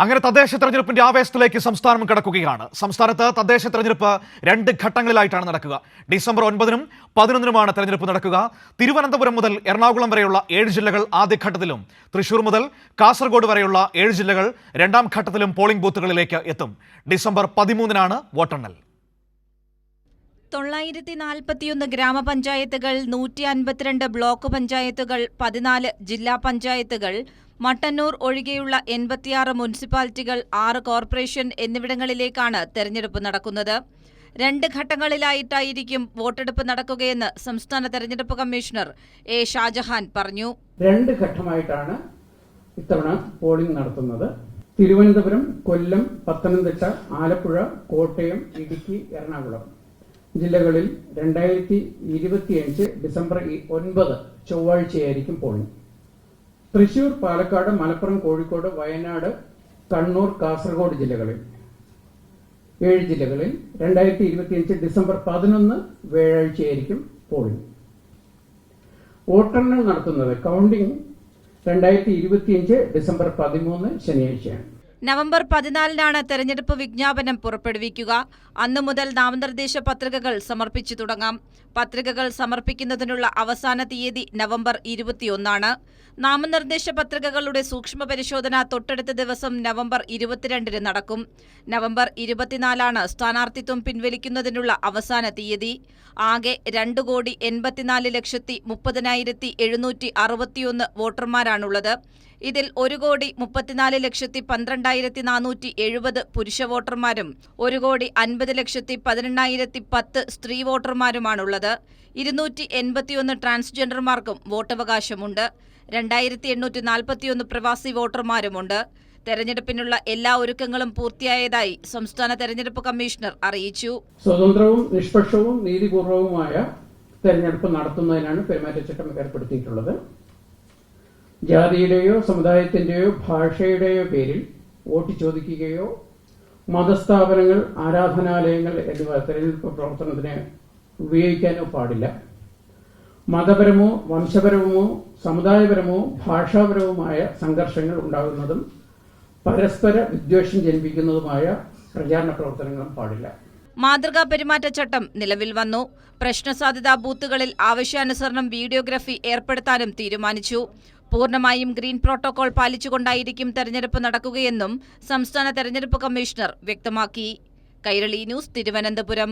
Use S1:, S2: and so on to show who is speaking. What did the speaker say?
S1: അങ്ങനെ തദ്ദേശ തെരഞ്ഞെടുപ്പിന്റെ ആവേശത്തിലേക്ക് സംസ്ഥാനം കടക്കുകയാണ്. സംസ്ഥാനത്ത് തദ്ദേശ തെരഞ്ഞെടുപ്പ് 2 ഘട്ടങ്ങളിലായിട്ടാണ് നടക്കുക. ഡിസംബർ 9-നും 11-നുമാണ് തെരഞ്ഞെടുപ്പ് നടക്കുക. തിരുവനന്തപുരം മുതൽ എറണാകുളം വരെയുള്ള 7 ജില്ലകൾ ആദ്യഘട്ടത്തിലും തൃശൂർ മുതൽ കാസർഗോഡ് വരെയുള്ള 7 ജില്ലകൾ 2ാം ഘട്ടത്തിലും പോളിംഗ് ബൂത്തുകളിലേക്ക് എത്തും. ഡിസംബർ 13-നാണ് വോട്ടെണ്ണൽ.
S2: 941 ഗ്രാമപഞ്ചായത്തുകൾ, 152 ബ്ലോക്ക് പഞ്ചായത്തുകൾ, 14 ജില്ലാ പഞ്ചായത്തുകൾ, മട്ടന്നൂർ ഒഴികെയുള്ള 86 മുനിസിപ്പാലിറ്റികൾ, 6 കോർപ്പറേഷൻ എന്നിവിടങ്ങളിലേക്കാണ് തെരഞ്ഞെടുപ്പ് നടക്കുന്നത്. 2 ഘട്ടങ്ങളിലായിട്ടായിരിക്കും വോട്ടെടുപ്പ് നടക്കുകയെന്ന് സംസ്ഥാന തെരഞ്ഞെടുപ്പ് കമ്മീഷണർ എ ഷാജഹാൻ പറഞ്ഞു.
S3: 2 ഘട്ടമായിട്ടാണ് ഇത്തവണ പോളിംഗ് നടത്തുന്നത്. തിരുവനന്തപുരം, കൊല്ലം, പത്തനംതിട്ട, ആലപ്പുഴ, കോട്ടയം, ഇടുക്കി, എറണാകുളം ജില്ലകളിൽ 2025 ഡിസംബർ 9 ചൊവ്വാഴ്ചയായിരിക്കും പോളിംഗ്. തൃശൂർ, പാലക്കാട്, മലപ്പുറം, കോഴിക്കോട്, വയനാട്, കണ്ണൂർ, കാസർഗോഡ് ജില്ലകളിൽ 7 ജില്ലകളിൽ 2025 ഡിസംബർ 11 വ്യാഴാഴ്ചയായിരിക്കും പോളിംഗ്. വോട്ടെണ്ണൽ നടത്തുന്നത് കൗണ്ടിംഗ് 2025 ഡിസംബർ 13 ശനിയാഴ്ചയാണ്.
S2: നവംബർ 14-നാണ് തെരഞ്ഞെടുപ്പ് വിജ്ഞാപനം പുറപ്പെടുവിക്കുക. അന്നു മുതൽ നാമനിർദ്ദേശ പത്രികകൾ സമർപ്പിച്ചു തുടങ്ങാം. പത്രികകൾ സമർപ്പിക്കുന്നതിനുള്ള അവസാന തീയതി നവംബർ 21-ആണ്. നാമനിർദ്ദേശ പത്രികകളുടെ സൂക്ഷ്മ പരിശോധന തൊട്ടടുത്ത ദിവസം നവംബർ 22-ന് നടക്കും. നവംബർ 24-ആണ് സ്ഥാനാർത്ഥിത്വം പിൻവലിക്കുന്നതിനുള്ള അവസാന തീയതി. ആകെ 2,80,30,761 വോട്ടർമാരാണുള്ളത്. ഇതിൽ 1,34,12,470 പുരുഷ വോട്ടർമാരും 1,50,18,10 സ്ത്രീ വോട്ടർമാരുമാണുള്ളത്. 281 ട്രാൻസ്ജെൻഡർമാർക്കും വോട്ടവകാശമുണ്ട്. 2,841 പ്രവാസി വോട്ടർമാരുമുണ്ട്. തെരഞ്ഞെടുപ്പിനുള്ള എല്ലാ ഒരുക്കങ്ങളും പൂർത്തിയായതായി സംസ്ഥാന തെരഞ്ഞെടുപ്പ് കമ്മീഷണർ അറിയിച്ചു.
S3: സ്വതന്ത്രവും നിഷ്പക്ഷവും നീതിപൂർവവുമായ തെരഞ്ഞെടുപ്പ് നടത്തുന്നതിനാണ് പെരുമാറ്റച്ചട്ടം ഏർപ്പെടുത്തിയിട്ടുള്ളത്. ജാതിയുടെയോ സമുദായത്തിന്റെയോ ഭാഷയുടെയോ പേരിൽ വോട്ട് ചോദിക്കുകയോ മതസ്ഥാപനങ്ങൾ, ആരാധനാലയങ്ങൾ എന്നിവ തെരഞ്ഞെടുപ്പ് പ്രവർത്തനത്തിന് ഉപയോഗിക്കാനോ പാടില്ല. മതപരമോ വംശപരമോ സമുദായപരമോ ഭാഷാപരവുമായ സംഘർഷങ്ങൾ ഉണ്ടാകുന്നതും പരസ്പര വിദ്വേഷം ജനിപ്പിക്കുന്നതുമായ പ്രചാരണ പ്രവർത്തനങ്ങളും പാടില്ല.
S2: മാതൃകാ പെരുമാറ്റച്ചട്ടം നിലവിൽ വന്നു. പ്രശ്നസാധ്യതാ ബൂത്തുകളിൽ ആവശ്യാനുസരണം വീഡിയോഗ്രാഫി ഏർപ്പെടുത്താനും തീരുമാനിച്ചു. പൂർണ്ണമായും ഗ്രീൻ പ്രോട്ടോകോൾ പാലിച്ചുകൊണ്ടായിരിക്കും തെരഞ്ഞെടുപ്പ് നടക്കുകയെന്നും സംസ്ഥാന തെരഞ്ഞെടുപ്പ് കമ്മീഷണർ വ്യക്തമാക്കി. കൈരളി ന്യൂസ്, തിരുവനന്തപുരം.